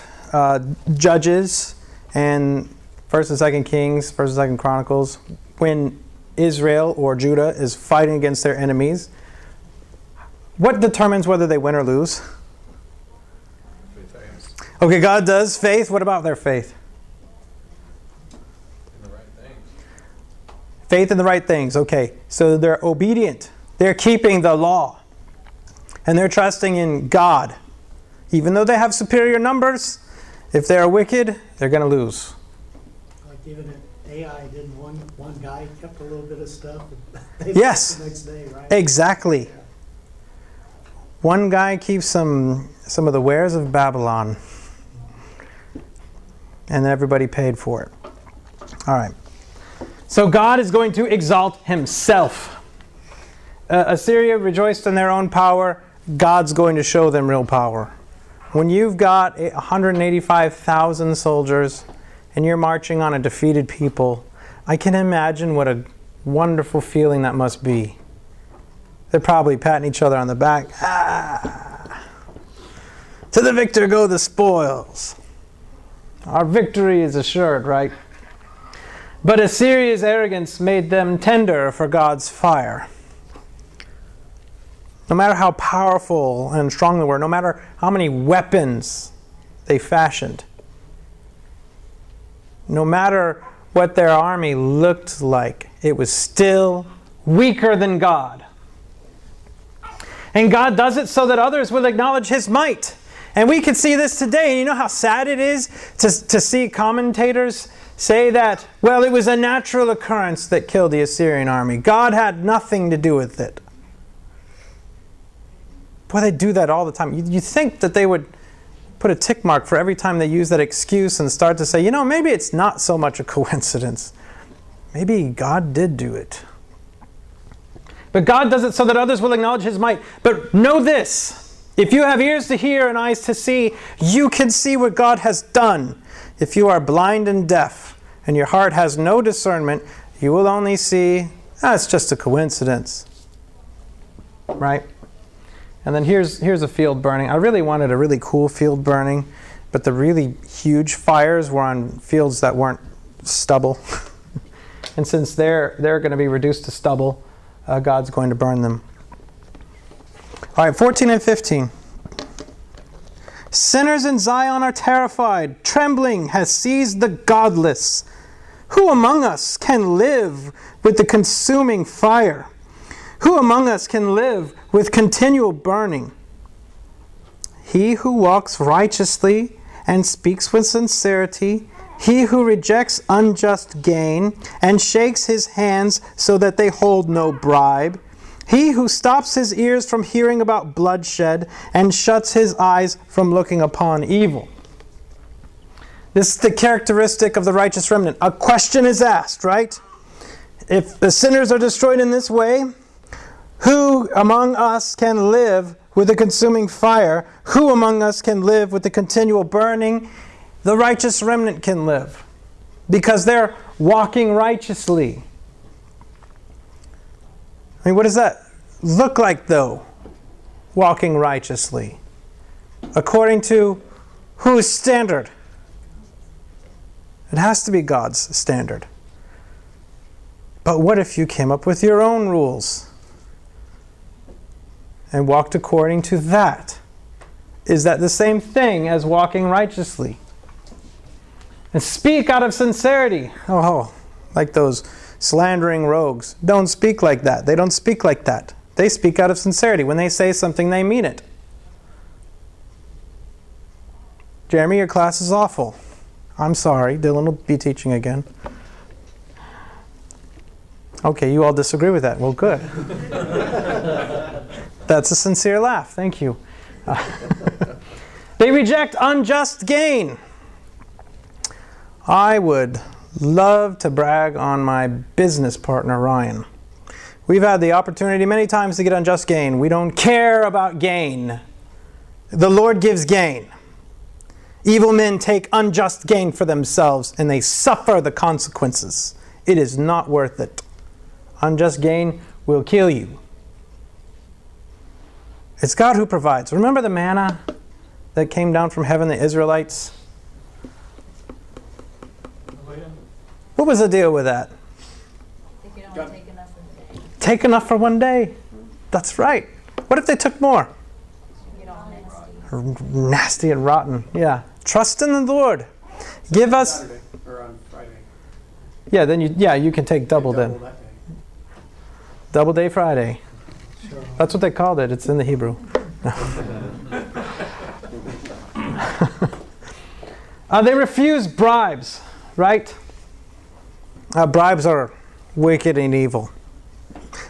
Judges and 1st and 2nd Kings, 1st and 2nd Chronicles, when Israel or Judah is fighting against their enemies? What determines whether they win or lose? Okay, God does. Faith. What about their faith? In the right things. Faith in the right things. Okay, so they're obedient. They're keeping the law. And they're trusting in God. Even though they have superior numbers, if they're wicked, they're going to lose. Like even at AI, didn't one guy kept a little bit of stuff? They Yes. The next day, right? Exactly. Yeah. One guy keeps some of the wares of Babylon. And everybody paid for it. All right. So God is going to exalt Himself. Assyria rejoiced in their own power. God's going to show them real power. When you've got 185,000 soldiers and you're marching on a defeated people, I can imagine what a wonderful feeling that must be. They're probably patting each other on the back. Ah! To the victor go the spoils. Our victory is assured, right? But Assyria's arrogance made them tender for God's fire. No matter how powerful and strong they were, no matter how many weapons they fashioned, no matter what their army looked like, it was still weaker than God. And God does it so that others will acknowledge His might. And we can see this today. And you know how sad it is to see commentators say that, well, it was a natural occurrence that killed the Assyrian army. God had nothing to do with it. Boy, they do that all the time. You think that they would put a tick mark for every time they use that excuse and start to say, you know, maybe it's not so much a coincidence. Maybe God did do it. But God does it so that others will acknowledge His might. But know this. If you have ears to hear and eyes to see, you can see what God has done. If you are blind and deaf and your heart has no discernment, you will only see, it's just a coincidence. Right? And then here's a field burning. I really wanted a really cool field burning, but the really huge fires were on fields that weren't stubble. And since they're going to be reduced to stubble, God's going to burn them. All right, 14 and 15. Sinners in Zion are terrified. Trembling has seized the godless. Who among us can live with the consuming fire? Who among us can live with continual burning? He who walks righteously and speaks with sincerity, he who rejects unjust gain and shakes his hands so that they hold no bribe, he who stops his ears from hearing about bloodshed and shuts his eyes from looking upon evil. This is the characteristic of the righteous remnant. A question is asked, right? If the sinners are destroyed in this way, who among us can live with the consuming fire? Who among us can live with the continual burning? The righteous remnant can live because they're walking righteously. I mean, what does that look like, though? Walking righteously. According to whose standard? It has to be God's standard. But what if you came up with your own rules and walked according to that? Is that the same thing as walking righteously? And speak out of sincerity. Oh, like those slandering rogues, don't speak like that. They don't speak like that. They speak out of sincerity. When they say something, they mean it. Jeremy, your class is awful. I'm sorry. Dylan will be teaching again. Okay, you all disagree with that. Well, good. That's a sincere laugh. Thank you. They reject unjust gain. I would love to brag on my business partner, Ryan. We've had the opportunity many times to get unjust gain. We don't care about gain. The Lord gives gain. Evil men take unjust gain for themselves, and they suffer the consequences. It is not worth it. Unjust gain will kill you. It's God who provides. Remember the manna that came down from heaven, the Israelites? What was the deal with that? They can only take enough for the day. Take enough for one day. That's right. What if they took more? You get all nasty. Nasty and rotten. Yeah. Trust in the Lord. Give us. Saturday, or on Friday. Yeah. Then you can take double then. Double that day. Double day Friday. Sure. That's what they called it. It's in the Hebrew. They refuse bribes, right? Bribes are wicked and evil.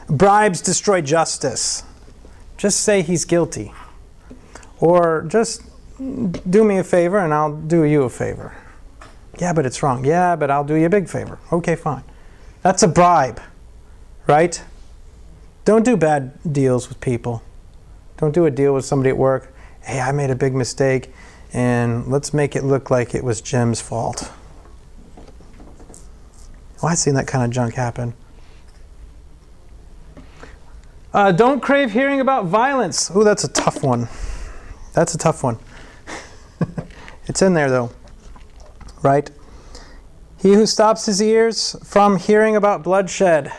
Bribes destroy justice. Just say he's guilty. Or just do me a favor and I'll do you a favor. Yeah, but it's wrong. Yeah, but I'll do you a big favor. Okay, fine. That's a bribe, right? Don't do bad deals with people. Don't do a deal with somebody at work. Hey, I made a big mistake, and let's make it look like it was Jim's fault. Well, I've seen that kind of junk happen. Don't crave hearing about violence. Ooh, that's a tough one. That's a tough one. It's in there, though. Right? He who stops his ears from hearing about bloodshed.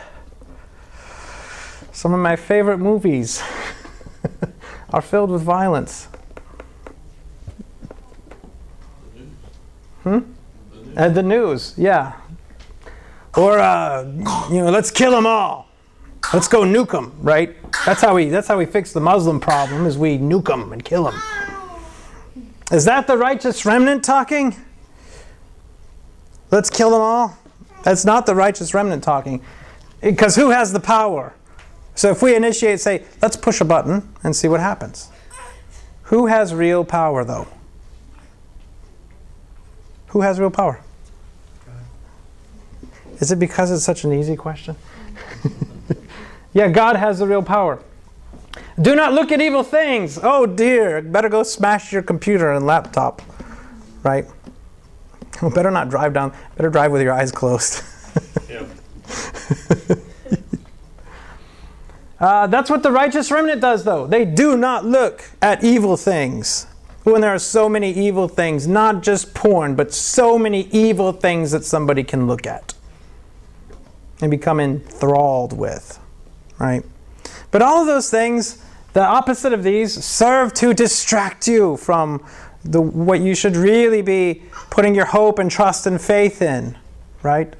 Some of my favorite movies are filled with violence. The news, yeah. Or, let's kill them all. Let's go nuke them, right? That's how we fix the Muslim problem, is we nuke them and kill them. Is that the righteous remnant talking? Let's kill them all? That's not the righteous remnant talking. Because who has the power? So if we initiate, say, let's push a button and see what happens. Who has real power, though? Who has real power? Is it because it's such an easy question? Yeah, God has the real power. Do not look at evil things. Oh dear, better go smash your computer and laptop. Right? Well, better not drive down. Better drive with your eyes closed. Yeah. That's what the righteous remnant does, though. They do not look at evil things. When there are so many evil things, not just porn, but so many evil things that somebody can look at and become enthralled with, right? But all of those things, the opposite of these, serve to distract you from what you should really be putting your hope and trust and faith in, right?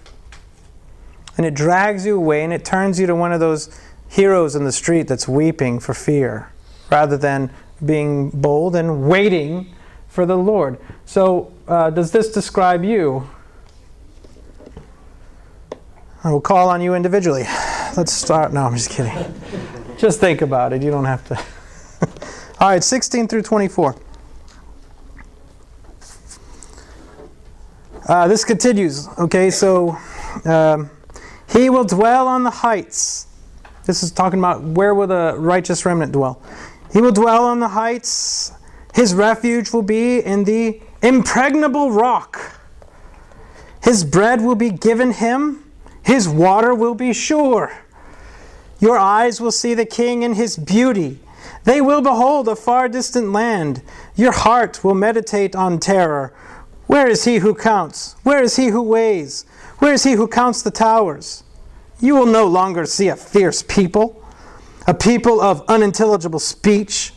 And it drags you away and it turns you to one of those heroes in the street that's weeping for fear, rather than being bold and waiting for the Lord. So, does this describe you? I will call on you individually. Let's start. No, I'm just kidding. Just think about it. You don't have to. All right, 16 through 24. This continues. Okay, so he will dwell on the heights. This is talking about where will the righteous remnant dwell. He will dwell on the heights. His refuge will be in the impregnable rock. His bread will be given him. His water will be sure. Your eyes will see the King in his beauty. They will behold a far distant land. Your heart will meditate on terror. Where is he who counts? Where is he who weighs? Where is he who counts the towers? You will no longer see a fierce people, a people of unintelligible speech,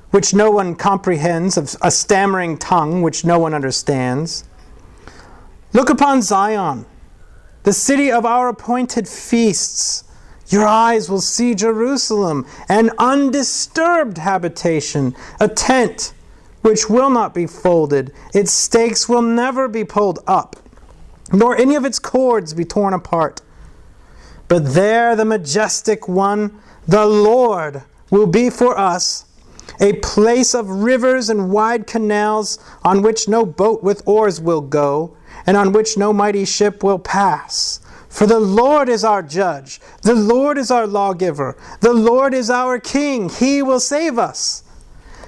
which no one comprehends, of a stammering tongue, which no one understands. Look upon Zion, the city of our appointed feasts. Your eyes will see Jerusalem, an undisturbed habitation, a tent which will not be folded. Its stakes will never be pulled up, nor any of its cords be torn apart. But there the majestic one, the Lord, will be for us a place of rivers and wide canals, on which no boat with oars will go, and on which no mighty ship will pass. For the Lord is our judge, the Lord is our lawgiver, the Lord is our king, he will save us.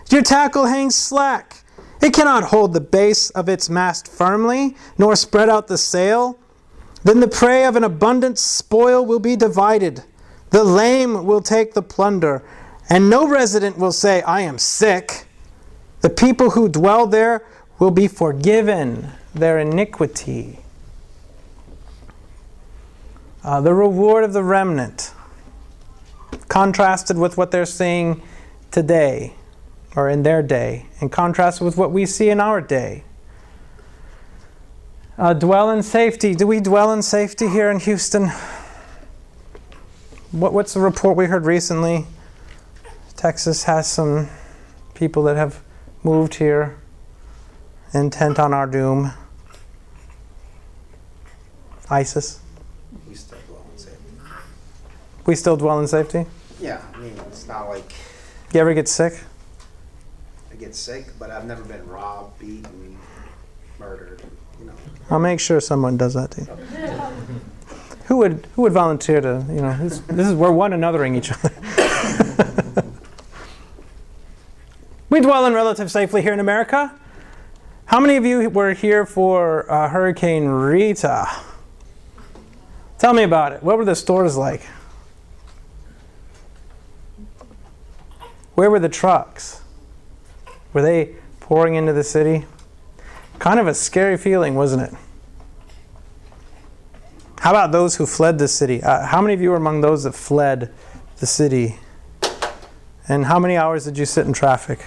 Your tackle hangs slack, it cannot hold the base of its mast firmly, nor spread out the sail. Then the prey of an abundant spoil will be divided. The lame will take the plunder, and no resident will say, I am sick. The people who dwell there will be forgiven their iniquity. The reward of the remnant, contrasted with what they're seeing today, or in their day, and contrasted with what we see in our day. Dwell in safety. Do we dwell in safety here in Houston? What's the report we heard recently? Texas has some people that have moved here, intent on our doom. ISIS. We still dwell in safety. We still dwell in safety? Yeah, I mean, it's not like You ever get sick? I get sick, but I've never been robbed, beaten, murdered, you know. I'll make sure someone does that to you. Who would volunteer to, this is, we're one anothering each other. We dwell in relative safety here in America. How many of you were here for Hurricane Rita? Tell me about it. What were the stores like? Where were the trucks? Were they pouring into the city? Kind of a scary feeling, wasn't it? How about those who fled the city? How many of you were among those that fled the city? And how many hours did you sit in traffic?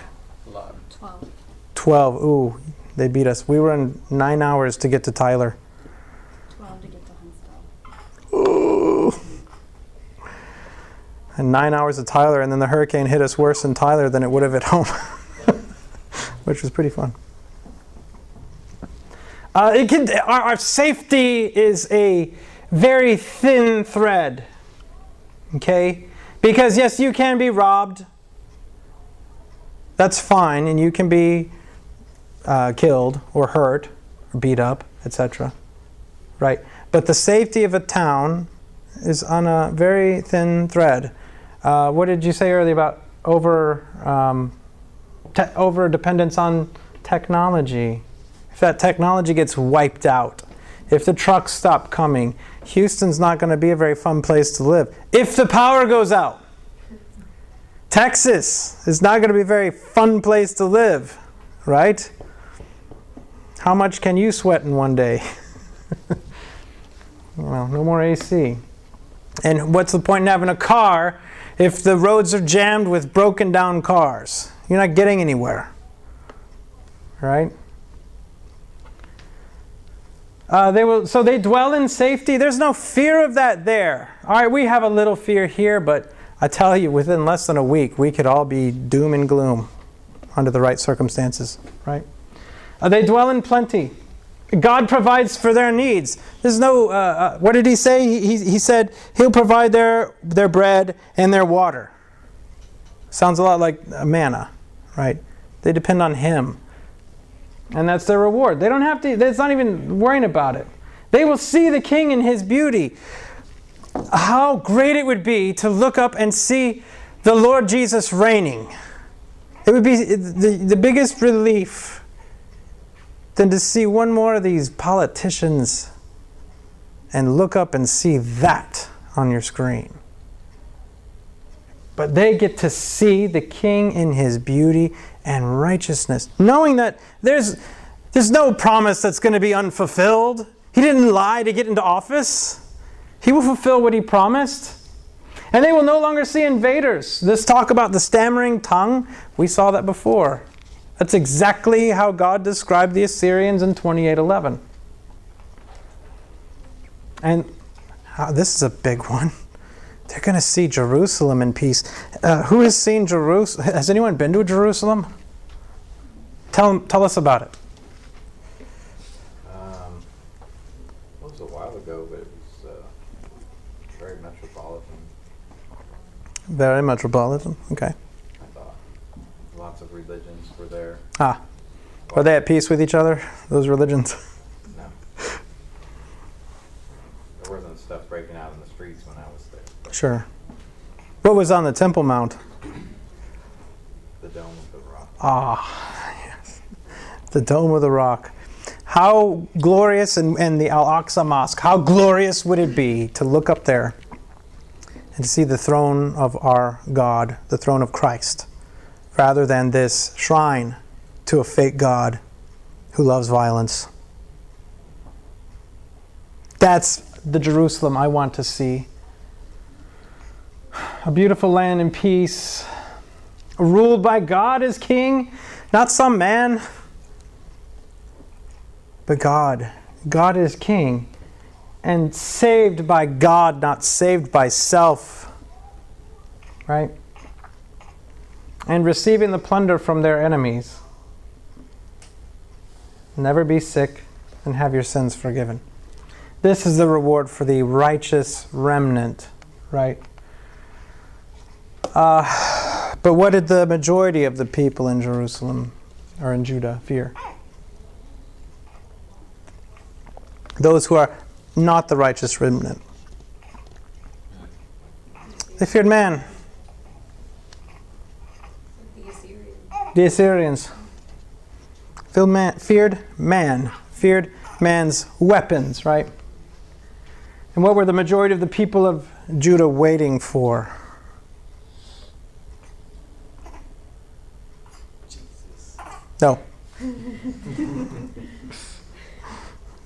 12. 12. Ooh, they beat us. We were in 9 hours to get to Tyler. 12 to get to Huntsville. Ooh. And 9 hours to Tyler, and then the hurricane hit us worse in Tyler than it would have at home, which was pretty fun. Our safety is a very thin thread, okay? Because yes, you can be robbed. That's fine, and you can be killed or hurt or beat up, etc. Right? But the safety of a town is on a very thin thread. What did you say earlier about over dependence on technology? If that technology gets wiped out, if the trucks stop coming, Houston's not going to be a very fun place to live. If the power goes out, Texas is not going to be a very fun place to live, right? How much can you sweat in one day? Well, no more AC. And what's the point in having a car if the roads are jammed with broken down cars? You're not getting anywhere, right? So they dwell in safety. There's no fear of that there. All right, we have a little fear here, but I tell you, within less than a week, we could all be doom and gloom under the right circumstances, right? They dwell in plenty. God provides for their needs. There's no, what did he say? He said he'll provide their bread and their water. Sounds a lot like manna, right? They depend on him. And that's their reward. They don't have to, it's not even worrying about it. They will see the king in his beauty. How great it would be to look up and see the Lord Jesus reigning. It would be the biggest relief than to see one more of these politicians and look up and see that on your screen. But they get to see the king in his beauty and righteousness, knowing that there's no promise that's going to be unfulfilled. He didn't lie to get into office. He will fulfill what he promised. And they will no longer see invaders. This talk about the stammering tongue, we saw that before. That's exactly how God described the Assyrians in 28:11. And this is a big one. They're going to see Jerusalem in peace. Who has seen Jerusalem? Has anyone been to Jerusalem? Tell us about it. It was a while ago, but it was very metropolitan. Very metropolitan. Okay. I thought lots of religions were there. Were they at peace with each other, those religions? No, there wasn't stuff breaking out in the streets when I was there. But Sure. What was on the Temple Mount? the Dome of the Rock. Yes. The Dome of the Rock. How glorious, and the Al-Aqsa Mosque, how glorious would it be to look up there and to see the throne of our God, the throne of Christ, rather than this shrine to a fake God who loves violence. That's the Jerusalem I want to see. A beautiful land in peace, ruled by God as king, not some man, but God. God is king, and saved by God, not saved by self. Right? And receiving the plunder from their enemies. Never be sick and have your sins forgiven. This is the reward for the righteous remnant, right? But what did the majority of the people in Jerusalem or in Judah fear? Those who are not the righteous remnant. They feared man. The Assyrians. The Assyrians. Feared man's weapons, right? And what were the majority of the people of Judah waiting for? Jesus. No.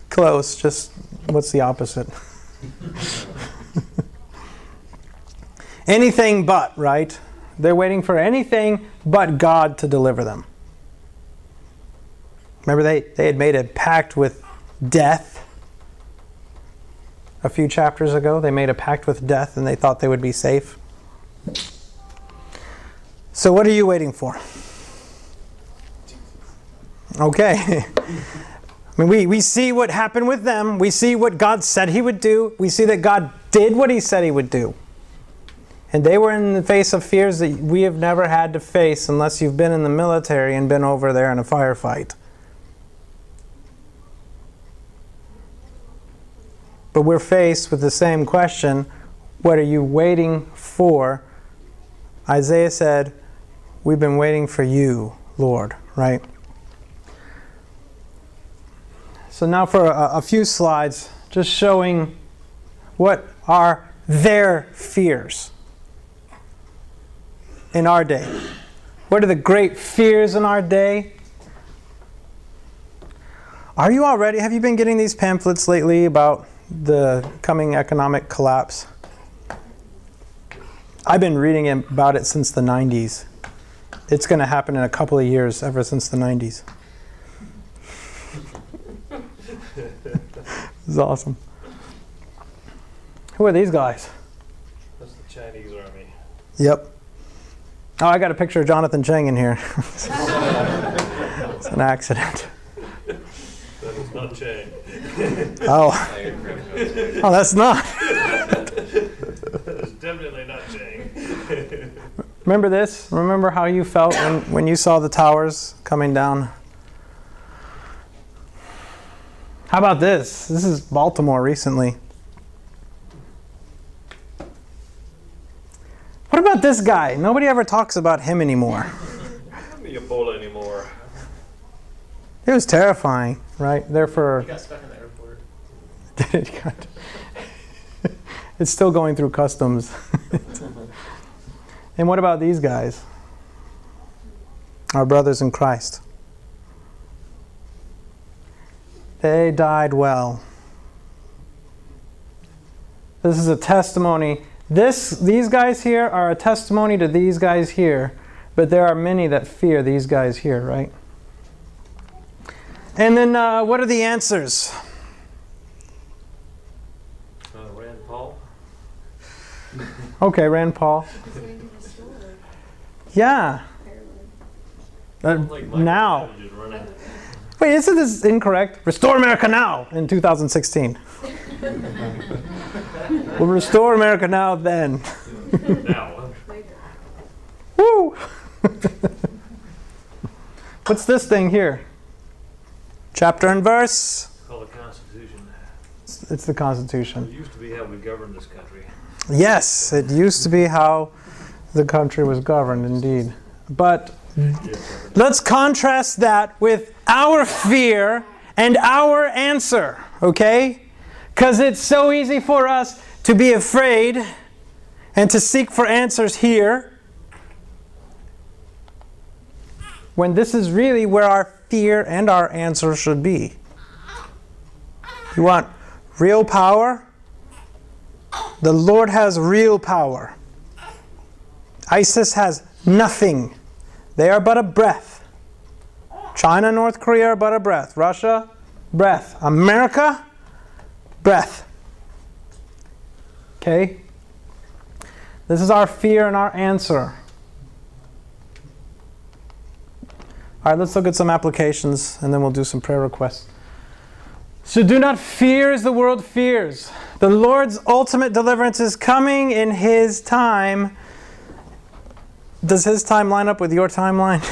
Close, just what's the opposite? Anything but, right? They're waiting for anything but God to deliver them. Remember, they had made a pact with death. A few chapters ago, they made a pact with death and they thought they would be safe. So what are you waiting for? Okay. I mean, we see what happened with them. We see what God said he would do. We see that God did what he said he would do. And they were in the face of fears that we have never had to face unless you've been in the military and been over there in a firefight. But we're faced with the same question. What are you waiting for? Isaiah said, we've been waiting for you, Lord, right? So now for a few slides, just showing what are their fears in our day. What are the great fears in our day? Have you been getting these pamphlets lately about the coming economic collapse? I've been reading about it since the 90s. It's going to happen in a couple of years, ever since the 90s. This is awesome. Who are these guys? That's the Chinese army. Yep. Oh, I got a picture of Jonathan Chang in here. It's an accident. That is not Chang. Oh, that's not. That is definitely not Chang. Remember this? Remember how you felt when you saw the towers coming down? How about this? This is Baltimore recently. What about this guy? Nobody ever talks about him anymore. Not the Ebola anymore. It was terrifying, right? He got stuck in the airport. It's still going through customs. And what about these guys? Our brothers in Christ. They died well. This is a testimony. These guys here are a testimony to these guys here, but there are many that fear these guys here, right? And then what are the answers? Okay, Rand Paul. Yeah. Now. Wait, isn't this incorrect? Restore America now in 2016. We'll restore America now then. Now. Woo! What's this thing here? Chapter and verse. Called the Constitution. It's the It Constitution. used to be how we governed this country. Yes, it used to be how the country was governed, indeed. But let's contrast that with our fear and our answer, okay? Because it's so easy for us to be afraid and to seek for answers here, when this is really where our fear and our answer should be. You want real power? The Lord has real power. ISIS has nothing. They are but a breath. China, North Korea are but a breath. Russia, breath. America, breath. Okay? This is our fear and our answer. All right, let's look at some applications and then we'll do some prayer requests. So do not fear as the world fears. The Lord's ultimate deliverance is coming in His time. Does His time line up with your timeline?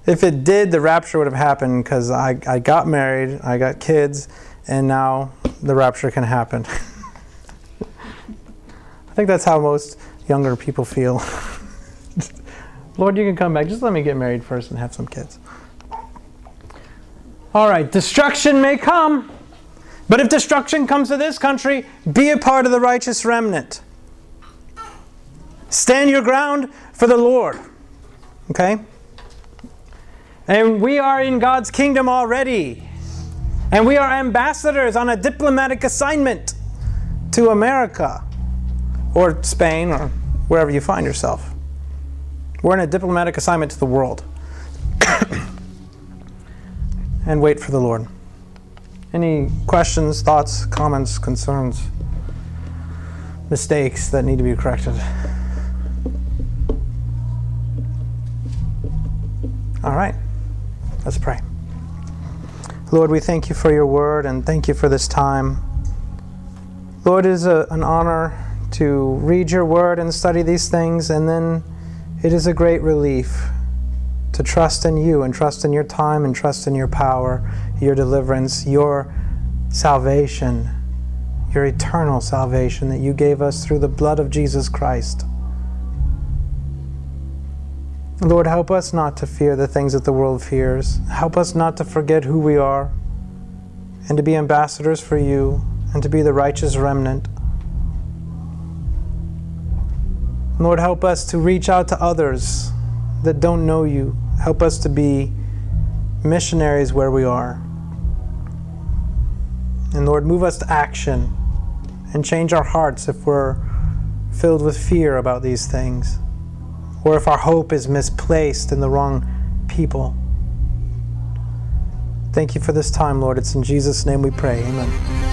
If it did, the rapture would have happened because I got married, I got kids, and now the rapture can happen. I think that's how most younger people feel. Lord, you can come back. Just let me get married first and have some kids. All right, destruction may come. But if destruction comes to this country, be a part of the righteous remnant. Stand your ground for the Lord. Okay? And we are in God's kingdom already. And we are ambassadors on a diplomatic assignment to America or Spain or wherever you find yourself. We're on a diplomatic assignment to the world. And wait for the Lord. Any questions, thoughts, comments, concerns, mistakes that need to be corrected? All right, let's pray. Lord, we thank you for your word and thank you for this time. Lord, it is an honor to read your word and study these things, and then it is a great relief to trust in you and trust in your time and trust in your power, your deliverance, your salvation, your eternal salvation that you gave us through the blood of Jesus Christ. Lord, help us not to fear the things that the world fears. Help us not to forget who we are and to be ambassadors for you and to be the righteous remnant. Lord, help us to reach out to others that don't know you. Help us to be missionaries where we are. And Lord, move us to action and change our hearts if we're filled with fear about these things, or if our hope is misplaced in the wrong people. Thank you for this time, Lord. It's in Jesus' name we pray. Amen.